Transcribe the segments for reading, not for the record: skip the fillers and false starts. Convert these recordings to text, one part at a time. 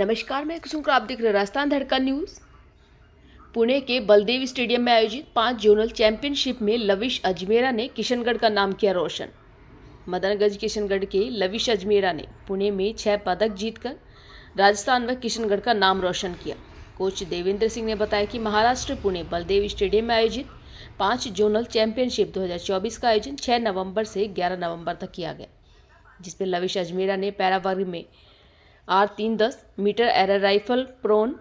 नमस्कार, मैं कुसुम आप देख रहे हैं राजस्थान धड़कन न्यूज़। पुणे के बलदेव स्टेडियम में आयोजित 5 जोनल चैंपियनशिप में लविश अजमेरा ने किशनगढ़ का नाम किया रोशन। मदनगंज किशनगढ़ के लविश अजमेरा ने पुणे में 6 पदक जीतकर राजस्थान व किशनगढ़ का नाम रोशन किया। कोच देवेंद्र सिंह ने बताया कि महाराष्ट्र पुणे बलदेव स्टेडियम में आयोजित 5 जोनल चैंपियनशिप 2024 का आयोजन 6 नवंबर से 11 नवंबर तक किया गया, जिसमें लविश अजमेरा ने पैरा वर्ग में R310 metre air rifle prone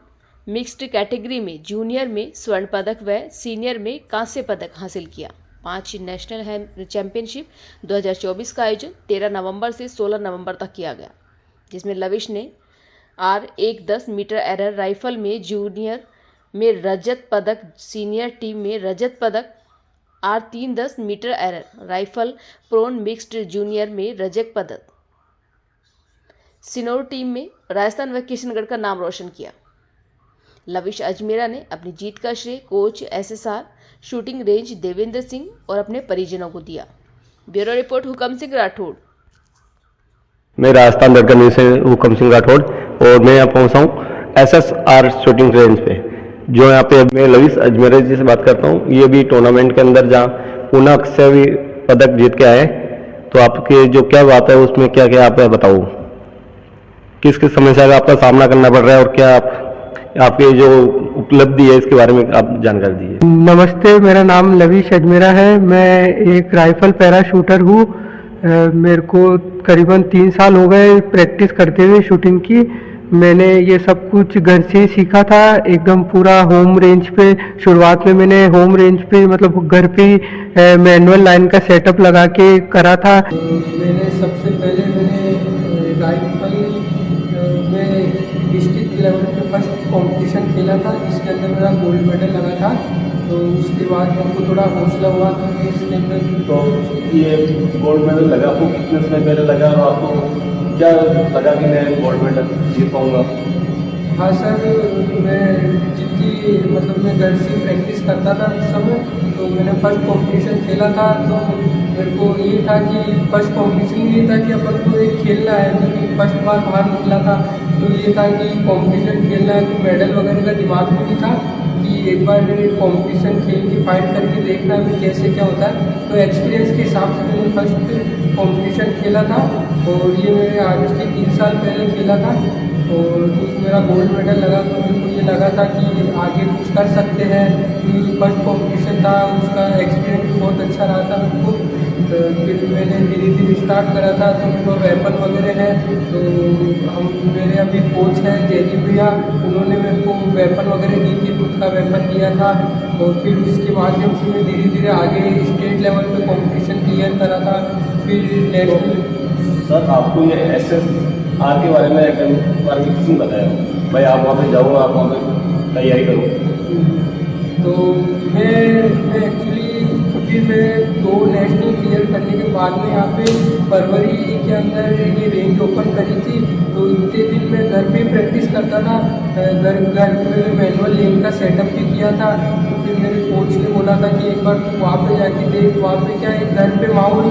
mixed category में जूनियर में स्वर्ण पदक व सीनियर में कांस्य पदक हासिल किया। 5 नेशनल चैंपियनशिप 2024 का आयोजन 13 नवंबर से 16 नवंबर तक किया गया, जिसमें लविश ने R110 मीटर एयर राइफल में जूनियर में रजत पदक, सीनियर टीम में रजत पदक, R310 metre air rifle prone mixed junior में रजत पदक, सिनोर टीम में राजस्थान व किशनगढ़ का नाम रोशन किया। लविश अजमेरा ने अपनी जीत का श्रेय coach SSR shooting range Devendra Singh और अपने परिजनों को दिया। ब्यूरो रिपोर्ट हुकम सिंह राठौड़। मैं राजस्थान धड़कन न्यूज़ से हुकम सिंह राठौड़ और मैं यहाँ पहुँचा हूँ SSR शूटिंग रेंज पे, जो यहाँ पे मैं लविश अजमेरा जी से बात करता हूँ। ये भी टूर्नामेंट के अंदर जहाँ पुणे से भी पदक जीत के आए, तो आपके जो क्या बात है उसमें क्या क्या आप बताओ, किस किस समस्या का आपका सामना करना पड़ रहा है और क्या आपकी जो उपलब्धि है इसके बारे में आप जानकारी दीजिए। नमस्ते, मेरा नाम लविश अजमेरा है। मैं एक राइफल पैरा शूटर हूँ। मेरे को करीबन 3 साल हो गए प्रैक्टिस करते हुए शूटिंग की। मैंने ये सब कुछ घर से ही सीखा था, एकदम पूरा होम रेंज पे। शुरुआत में मैंने होम रेंज पे मतलब घर पे ही मैनुअल लाइन का सेटअप लगा के करा था। मैंने सबसे पहले राइफल में डिस्ट्रिक्ट लेवल पे फर्स्ट कंपटीशन खेला था, जिसके अंदर मेरा गोल्ड मेडल लगा था। तो उसके बाद मेरे को थोड़ा हौसला हुआ कि मैं इसके अंदर। तो ये गोल्ड मेडल लगा आपको कितने समय पहले लगा और आपको क्या लगा कि मैं गोल्ड मेडल जीत पाऊँगा? हाँ सर, मैं जितनी मतलब मैं घर से प्रैक्टिस करता था उस समय, तो मैंने फर्स्ट कंपटीशन खेला था। तो मेरे को ये था कि फर्स्ट कंपटीशन ये था कि अपन को एक खेलना है, क्योंकि फर्स्ट बार बाहर निकला था। तो ये था कि कंपटीशन खेलना है, तो मेडल वगैरह का दिमाग में भी था कि एक बार कंपटीशन खेल के फाइट करके देखना है कैसे क्या होता है। तो एक्सपीरियंस के हिसाब से मैंने फर्स्ट कंपटीशन खेला था, और ये मेरे आज से 3 साल पहले खेला था, और उसमें मेरा गोल्ड मेडल लगा। तो मेरे को ये लगा था कि आगे कुछ कर सकते हैं। फर्स्ट कंपटीशन था, उसका एक्सपीरियंस भी बहुत अच्छा रहा था मेरे को। तो फिर मैंने धीरे धीरे स्टार्ट करा था। तो मेरे को वेपन वगैरह है, तो मेरे अभी कोच हैं जयदीप भैया, उन्होंने मेरे को वेपन वगैरह दी थी, खुद का वेपन दिया था। और फिर उसके माध्यम से मैं धीरे धीरे आगे स्टेट लेवल पे कंपटीशन क्लियर करा था, फिर नेशनल। सर, आपको ये SSR के बारे में किसने बताया भाई आप वहाँ पे जाओ, आप वहाँ पे तैयारी करो? तो मैं एक्चुअली फिर मैं 2 नेशनल क्लियर करने के बाद में यहाँ पे फरवरी के अंदर ये रेंज ओपन करी थी। तो इतने दिन मैं घर पे प्रैक्टिस करता था। घर में मैनुअल लेन का सेटअप भी किया था। तो फिर मेरे कोच ने बोला था कि एक बार तू वहाँ पे जाके देख, वहाँ पे क्या है, घर पे माहौल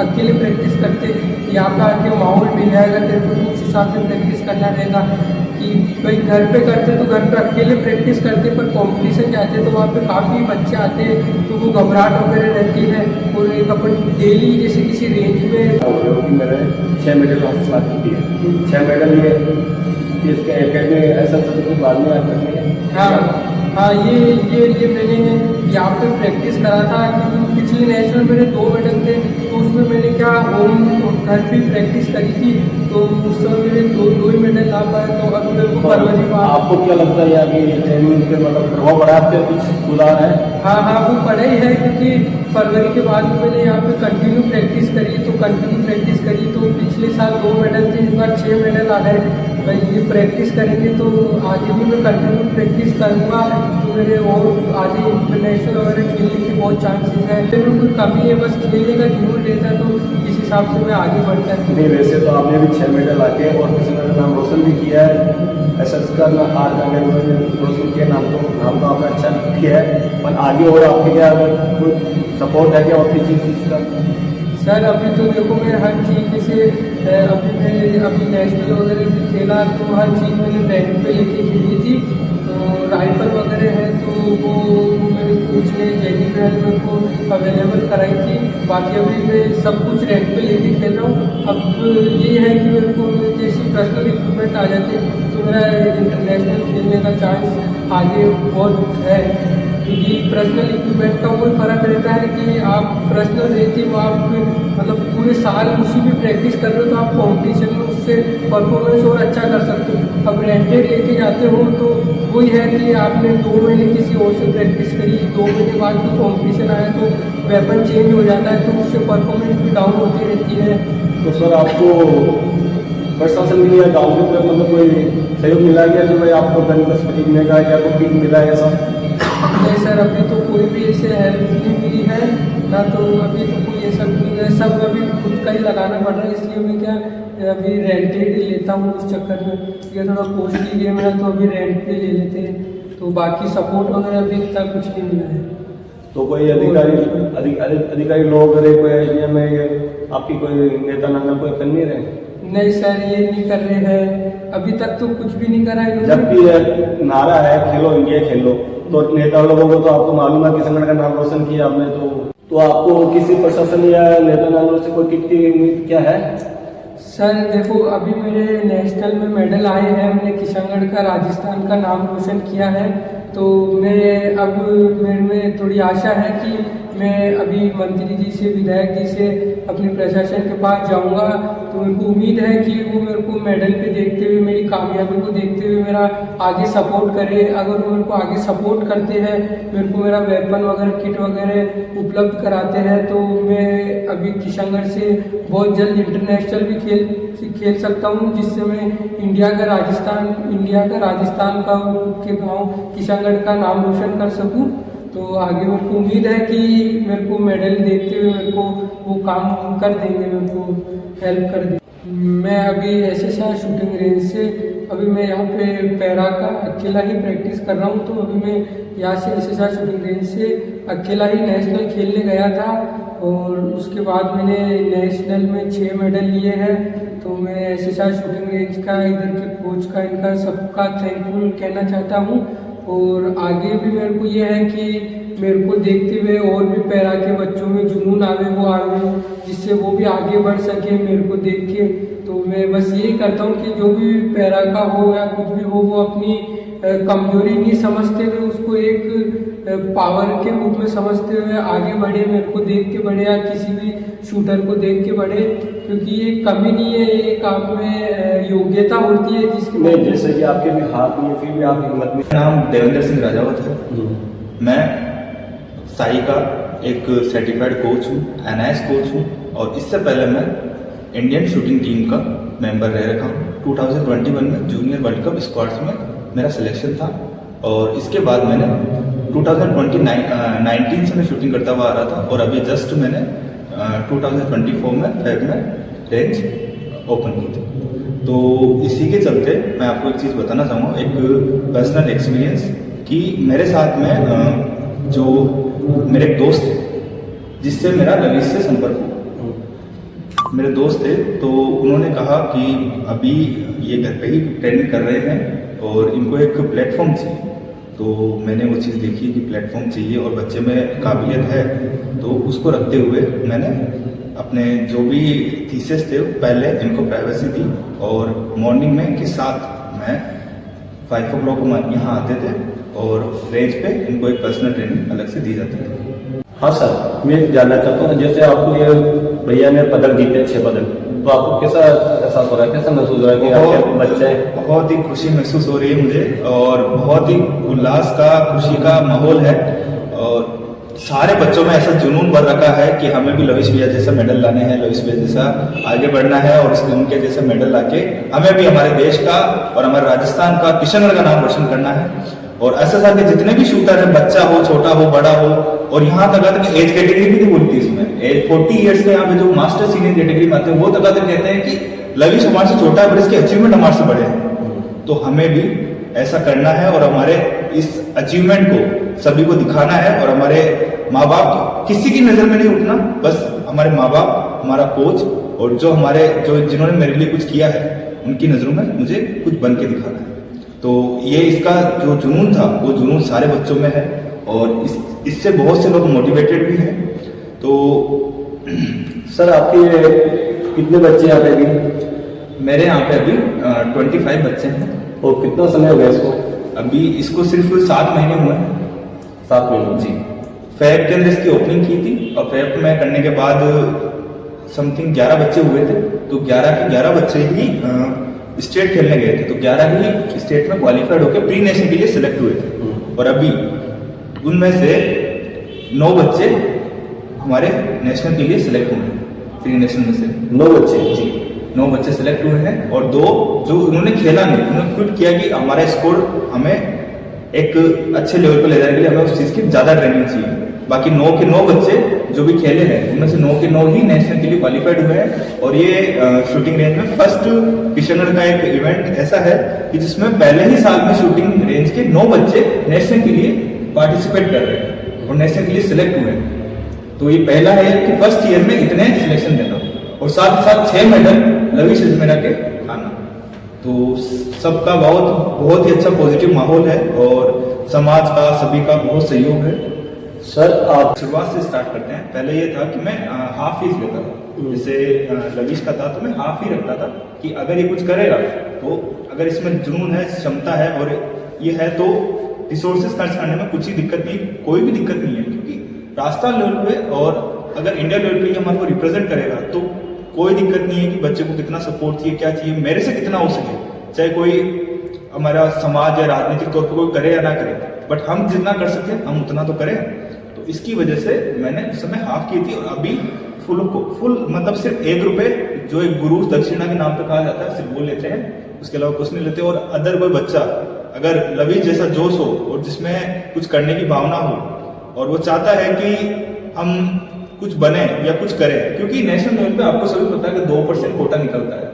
अकेले प्रैक्टिस करते, यहाँ पे आके माहौल मिल जाएगा तेरे को, उस हिसाब से प्रैक्टिस करना रहेगा। कि भाई घर पे करते तो घर पे अकेले प्रैक्टिस करते, पर कंपटीशन जाते तो वहाँ पे काफ़ी बच्चे आते हैं, तो वो घबराहट वगैरह रहती है। और एक अपन डेली जैसे किसी रेंज में मैंने 6 मेडल हासिल की है। 6 मेडल ये इसके एकेडमी ऐसा सब बाद में एकेडमी है। हाँ, ये मैंने यहाँ पे प्रैक्टिस करा था, क्योंकि पिछले नेशनल मेरे 2 मेडल थे। तो उसमें मैंने क्या होम घर पे प्रैक्टिस करी थी, तो उस समय मेरे 2 ही मेडल आ पाए। तो अब मेरे को फरवरी में। आपको क्या लगता है यार कि ये ट्रेनिंग पे मतलब प्रभाव पड़ा, आपके कुछ सुधार है? हाँ, वो पड़ा ही है, क्योंकि फरवरी के बाद मैंने यहाँ पे कंटिन्यू प्रैक्टिस करी। तो पिछले साल 2 मेडल थे, इस बार 6 मेडल आ गए। भाई ये प्रैक्टिस करेंगे तो आगे भी मैं कंटिन्यू प्रैक्टिस करूँगा, तो मेरे और आगे इंटरनेशनल वगैरह खेलने के बहुत चांसेस हैं। मेरे कोई कमी है, बस खेलने का जुनून रहता है, तो इस हिसाब से मैं आगे बढ़ता है। नहीं, वैसे तो आपने भी 6 मेडल आके और किसी का नाम रोशन भी किया है। SSR का रोशन किया, नाम तो आपने अच्छा किया है, पर आगे और आपके क्या कोई सपोर्ट है क्या और किसी चीज़ का? सर अभी तो देखो मैं हर चीज़ जैसे अभी नेशनल वगैरह भी खेला तो हर चीज़ मैंने रेंट पे लेके खेली थी। तो राइफल वगैरह है तो वो मेरे कोच ने जेडी मेरे को अवेलेबल कराई थी। बाकी अभी मैं सब कुछ रेंट पे लेके खेल रहा हूँ। अब ये है कि मेरे को जैसे पर्सनल इक्विपमेंट आ जाते तो मेरा इंटरनेशनल खेलने का चांस आगे बहुत है। क्योंकि पर्सनल इक्विपमेंट का कोई फ़र्क रहता है कि आप पर्सनल रहती हो, आप मतलब पूरे साल उसी भी प्रैक्टिस कर रहे हो तो आप कंपटीशन में उससे परफॉर्मेंस और अच्छा कर सकते हो। अब रेंटेड लेके जाते हो तो वही है कि आपने 2 महीने किसी और से प्रैक्टिस करी, 2 महीने बाद कोई कॉम्पिटिशन आया तो वेपन चेंज हो जाता है तो उससे परफॉर्मेंस भी डाउन होती रहती है। तो सर आपको प्रशासन की या गाँव के तरफ मतलब कोई सहयोग मिला गया जो भाई आपको गन बस खरीदने का या कोई किट मिला है ऐसा? नहीं सर अभी तो कोई भी ऐसे हेल्प नहीं मिली है ना, तो अभी तो कोई ऐसा नहीं है। सब अभी खुद का ही लगाना पड़ रहा है, इसलिए मैं क्या अभी रेंटेड ही लेता हूँ उस चक्कर में। ये थोड़ा कॉस्टली गेम है तो अभी रेंट पे ले लेते हैं। तो बाकी सपोर्ट वगैरह अभी तक कुछ नहीं मिला है। तो कोई अधिकारी लोग अरे कोई आइडिया में आपकी कोई नेता नाना कोई कर नहीं रहे? नहीं सर ये नहीं कर रहे हैं, अभी तक तो कुछ भी नहीं करा है। जब भी ये नारा है खेलो इंडिया खेलो, तो नेता लोगों को तो आपको मालूम है कि संगठन का नाम रोशन किया आपने, तो आपको किसी प्रशासन या नेता नामों से कोई किट की उम्मीद क्या है? सर देखो अभी मेरे नेशनल में मेडल आए हैं, मैंने किशनगढ़ का राजस्थान का नाम रोशन किया है। तो अब मेरे में थोड़ी आशा है कि मैं अभी मंत्री जी से विधायक जी से अपने प्रशासन के पास जाऊंगा। तो मेरे को उम्मीद है कि वो मेरे को मेडल पे देखते हुए, मेरी कामयाबी को देखते हुए मेरा आगे सपोर्ट करे। अगर वो मेरे को आगे सपोर्ट करते हैं, मेरे को मेरा वेपन वगैरह किट वगैरह उपलब्ध कराते हैं, तो मैं अभी किशनगढ़ से बहुत जल्द इंटरनेशनल भी खेल सकता हूँ, जिससे मैं इंडिया का राजस्थान का के गाँव किशनगढ़ का नाम रोशन कर सकूँ। तो आगे मेरे को उम्मीद है कि मेरे को मेडल देखते हुए मेरे को वो काम कर देंगे, मेरे को हेल्प कर देंगे। मैं अभी SSR शूटिंग रेंज से अभी मैं यहाँ पे पैरा का अकेला ही प्रैक्टिस कर रहा हूँ। तो अभी मैं यहाँ से SSR शूटिंग रेंज से अकेला ही नेशनल खेलने गया था और उसके बाद मैंने नेशनल में 6 मेडल लिए हैं। तो मैं SSR शूटिंग रेंज का, इधर के कोच का, इनका सबका थैंकफुल कहना चाहता हूँ। और आगे भी मेरे को ये है कि मेरे को देखते हुए और भी पैरा के बच्चों में जुनून आवे, जिससे वो भी आगे बढ़ सके मेरे को देख के। तो मैं बस यही करता हूँ कि जो भी पैरा का हो या कुछ भी हो, वो अपनी कमजोरी नहीं समझते हुए उसको एक पावर के रूप में समझते हुए आगे बढ़े, मेरे को देख के बढ़े या किसी भी शूटर को देख के बढ़े। क्योंकि ये कमी नहीं है, एक आप में योग्यता होती है जिसकी नहीं, जैसे कि आपके भी हाथ में फिर भी आप हिम्मत में। नाम देवेंद्र सिंह राजावत है। मैं साई का एक सर्टिफाइड कोच हूँ, NIS कोच हूँ, और इससे पहले मैं इंडियन शूटिंग टीम का मेंबर रह रखा हूँ। 2021 में जूनियर वर्ल्ड कप स्क्वाड्स में मेरा सिलेक्शन था, और इसके बाद मैंने 2019 से मैं शूटिंग करता हुआ आ रहा था, और अभी जस्ट मैंने 2024 में फेब में रेंज ओपन की थी। तो इसी के चलते मैं आपको एक चीज़ बताना चाहूँगा, एक पर्सनल एक्सपीरियंस, कि मेरे साथ में जो मेरे एक दोस्त थे जिससे मेरा लविश से संपर्क हुआ। मेरे दोस्त थे तो उन्होंने कहा कि अभी ये घर पे ही ट्रेनिंग कर रहे हैं और इनको एक प्लेटफॉर्म चाहिए। तो मैंने वो चीज़ देखी कि प्लेटफॉर्म चाहिए और बच्चे में काबिलियत है, तो उसको रखते हुए मैंने अपने जो भी थीसिस थे पहले इनको प्राइवेसी दी, और मॉर्निंग में इनके साथ मैं 5 o'clock यहाँ आते थे और रेंज पे इनको एक पर्सनल ट्रेनिंग अलग से दी जाती है। हाँ सर, मैं जानना चाहता हूँ, जैसे आपको ये भैया ने पदक जीते 6 पदक, तो आपको कैसा एहसास हो रहा है, कैसा महसूस हो रहा है कि आपके बच्चे? बहुत ही खुशी महसूस हो रही है मुझे, और बहुत ही उल्लास का, खुशी का माहौल है। और सारे बच्चों में ऐसा जुनून भर रखा है कि हमें भी लविश भैया जैसा मेडल लाने हैं, लविश भैया जैसा आगे बढ़ना है, और उनके जैसे मेडल लाके हमें भी हमारे देश का और हमारे राजस्थान का, किशनगढ़ का नाम रोशन करना है। और SSR के जितने भी शूटर हैं, बच्चा हो, छोटा हो, बड़ा हो, और यहाँ तक आते एज कैटेगरी भी नहीं बोलती इसमें। एज 40 ईयर्स के यहाँ पे जो मास्टर सीनियर कैटेगरी में आते हैं वो तक आते कहते हैं कि लविश हमारे से छोटा है पर इसके अचीवमेंट हमारे से बड़े हैं। तो हमें भी ऐसा करना है और हमारे इस अचीवमेंट को सभी को दिखाना है, और हमारे माँ बाप किसी की नजर में नहीं उठना, बस हमारे माँ बाप, हमारा कोच और जिन्होंने मेरे लिए कुछ किया है, उनकी नज़रों में मुझे कुछ बन के दिखाना है। तो ये इसका जो जुनून था वो जुनून सारे बच्चों में है और इससे बहुत से लोग मोटिवेटेड भी हैं। तो सर आपके कितने बच्चे यहाँ पे अभी? मेरे यहाँ पे अभी 25 बच्चे हैं। और कितना समय हो गया इसको? अभी इसको सिर्फ 7 महीने हुए हैं। 7 महीने जी, फैब के अंदर इसकी ओपनिंग की थी और फैब में करने के बाद समथिंग 11 बच्चे हुए थे। तो 11 के 11 बच्चे ही स्टेट खेलने गए थे। तो 11 ही स्टेट में क्वालिफाइड होकर प्री नेशनल के लिए सिलेक्ट हुए थे। और अभी उनमें से 9 बच्चे हमारे नेशनल के लिए सिलेक्ट हुए हैं। प्री नेशनल में से 9 बच्चे? जी, 9 बच्चे सिलेक्ट हुए हैं और 2 जो उन्होंने खेला नहीं, उन्होंने क्विट किया कि हमारा स्कोर हमें एक अच्छे लेवल पर ले जाने के लिए हमें उस चीज़ की ज़्यादा ट्रेनिंग चाहिए। बाकी 9 के 9 बच्चे जो भी खेले हैं उनमें से 9 के 9 ही नेशनल के लिए क्वालिफाइड हुए हैं। और ये शूटिंग रेंज में फर्स्ट किशनगढ़ का एक इवेंट ऐसा है कि जिसमें पहले ही साल में शूटिंग रेंज के 9 बच्चे नेशनल के लिए पार्टिसिपेट कर रहे हैं और नेशनल के लिए सिलेक्ट हुए हैं। तो ये पहला है कि फर्स्ट ईयर में इतने सिलेक्शन देना और साथ ही साथ 6 मेडल लविश अजमेरा के आना। तो सबका बहुत ही अच्छा पॉजिटिव माहौल है और समाज का सभी का बहुत सहयोग है। सर आप शुरुआत से स्टार्ट करते हैं। पहले ये था कि मैं हाफ फीस लेता था, जैसे लविश का था तो मैं हाफ ही रखता था कि अगर ये कुछ करेगा तो अगर इसमें जुनून है, क्षमता है और ये है तो रिसोर्सेज खर्च करने में कुछ ही दिक्कत नहीं, कोई भी दिक्कत नहीं है। क्योंकि राजस्थान लेवल पे और अगर इंडिया लेवल पे ये हमारे को रिप्रेजेंट करेगा तो कोई दिक्कत नहीं है कि बच्चे को कितना सपोर्ट चाहिए, क्या चाहिए, मेरे से कितना हो सके, चाहे कोई हमारा समाज या राजनीतिक तौर पर कोई करे या ना करे, बट हम जितना कर सके हम उतना तो करें। तो इसकी वजह से मैंने उस समय हाफ की थी और अभी फुल मतलब सिर्फ 1 रुपए जो एक गुरु दक्षिणा के नाम पे कहा जाता है सिर्फ वो लेते हैं, उसके अलावा कुछ नहीं लेते। और अदर कोई बच्चा अगर लविश जैसा जोश हो और जिसमें कुछ करने की भावना हो और वो चाहता है कि हम कुछ बने या कुछ करें, क्योंकि नेशनल लेवल पे आपको सभी पता है कि 2% कोटा निकलता है,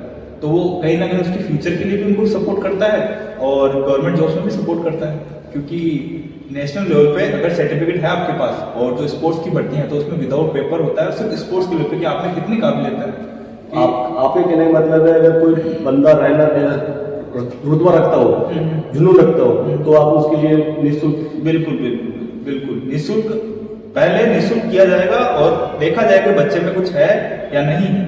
तो वो कहीं ना कहीं उसके फ्यूचर के लिए भी उनको सपोर्ट करता है और गवर्नमेंट जॉब्स में भी सपोर्ट करता है। क्योंकि नेशनल लेवल पे अगर सर्टिफिकेट है आपके पास और जो स्पोर्ट्स की भर्ती है तो उसमें विदाउट पेपर होता है, सिर्फ स्पोर्ट्स के लेवल पे कि आप में कितनी काबिलियत है। आपके कहने का मतलब है अगर कोई बंदा रुतबा रखता हो, जुनून रखता हो, तो आप उसके लिए निःशुल्क? बिल्कुल निःशुल्क, पहले निःशुल्क किया जाएगा और देखा जाएगा बच्चे में कुछ है या नहीं है।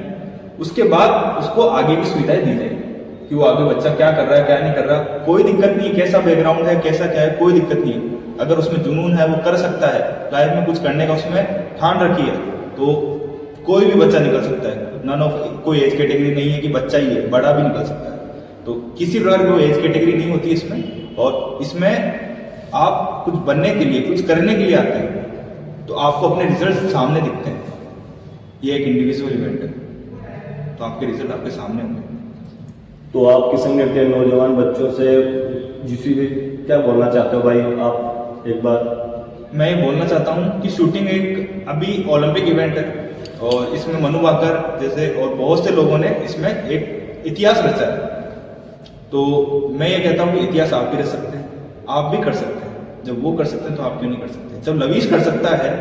उसके बाद उसको आगे की सुविधाएं दी जाएगी कि वो आगे बच्चा क्या कर रहा है, क्या नहीं कर रहा, कोई दिक्कत नहीं, कैसा बैकग्राउंड है, कैसा क्या है, कोई दिक्कत नहीं है। अगर उसमें जुनून है, वो कर सकता है, लाइफ में कुछ करने का उसमें ठान रखी है, तो कोई भी बच्चा निकल सकता है। नन ऑफ कोई एज कैटेगरी नहीं है कि बच्चा ही है, बड़ा भी निकल सकता है। तो किसी प्रकार की एज कैटेगरी नहीं होती इसमें। और इसमें आप कुछ बनने के लिए, कुछ करने के लिए आते हैं तो आपको अपने रिजल्ट सामने दिखते हैं। ये एक इंडिविजुअल इवेंट है तो आपके रिजल्ट आपके सामने होंगे। तो आप किशनगढ़ के नौजवान बच्चों से जिसी भी क्या बोलना चाहते हो भाई? आप एक बार मैं ये बोलना चाहता हूँ कि शूटिंग एक अभी ओलंपिक इवेंट है और इसमें मनु भाकर जैसे और बहुत से लोगों ने इसमें एक इतिहास रचा है। तो मैं ये कहता हूँ कि इतिहास आप भी रच सकते हैं, आप भी कर सकते हैं। जब वो कर सकते हैं तो आप क्यों नहीं कर सकते? जब लविश कर सकता है,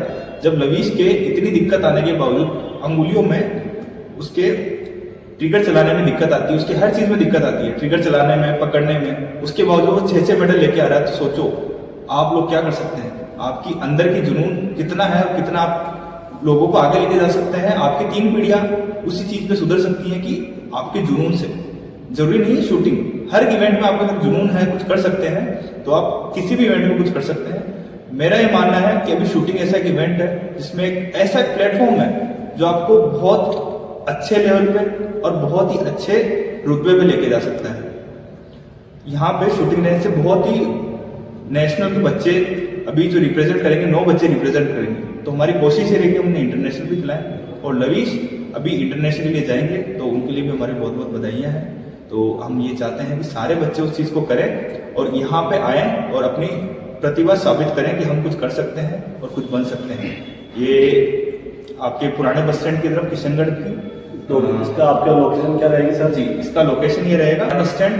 जब लविश के इतनी दिक्कत आने के बावजूद अंगुलियों में उसके ट्रिगर चलाने में दिक्कत आती है, उसके हर चीज में दिक्कत आती है, ट्रिगर चलाने में, पकड़ने में, उसके बावजूद वो 6 मेडल लेके आ रहा है, तो सोचो आप लोग क्या कर सकते हैं। आपकी अंदर की जुनून कितना है और कितना आप लोगों को आगे लेके जा सकते हैं। आपकी 3 पीढ़ियां उसी चीज पे सुधर सकती हैं कि आपके जुनून से। जरूरी नहीं है शूटिंग, हर इवेंट में आपका जुनून है, कुछ कर सकते हैं तो आप किसी भी इवेंट में कुछ कर सकते हैं। मेरा ये मानना है कि अभी शूटिंग ऐसा एक इवेंट है जिसमें एक ऐसा प्लेटफॉर्म है जो आपको बहुत अच्छे लेवल पे और बहुत ही अच्छे रुतबे पे लेके जा सकता है। यहाँ पे शूटिंग रेंज से बहुत ही नेशनल के बच्चे अभी जो रिप्रेजेंट करेंगे, 9 बच्चे रिप्रेजेंट करेंगे। तो हमारी कोशिश ये रहेगी हमने इंटरनेशनल भी खिलाएं और लविश अभी इंटरनेशनल के लिए जाएंगे तो उनके लिए भी हमारी बहुत बहुत बधाइयाँ हैं। तो हम ये चाहते हैं कि सारे बच्चे उस चीज़ को करें और यहाँ पे आएँ और अपनी प्रतिभा साबित करें कि हम कुछ कर सकते हैं और कुछ बन सकते हैं। ये आपके पुराने बस स्टैंड की तरफ किशनगढ़ की। तो इसका आपका लोकेशन क्या रहेगी सर? जी, इसका लोकेशन ये रहेगा बस स्टैंड,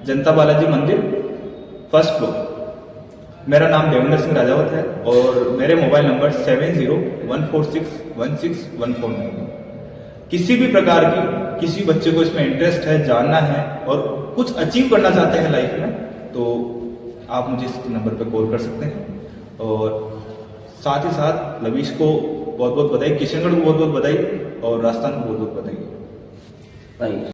जनता बालाजी मंदिर, 1st फ्लोर। मेरा नाम देवेंद्र सिंह राजावत है और मेरे मोबाइल नंबर 7014616149 है। किसी भी प्रकार की किसी बच्चे को इसमें इंटरेस्ट है, जानना है और कुछ अचीव करना चाहते हैं लाइफ में, तो आप मुझे इस नंबर पर कॉल कर सकते हैं। और साथ ही साथ लवीश को बहुत बहुत बधाई, किशनगढ़ को बहुत बहुत बधाई और राजस्थान को बहुत बहुत बधाई।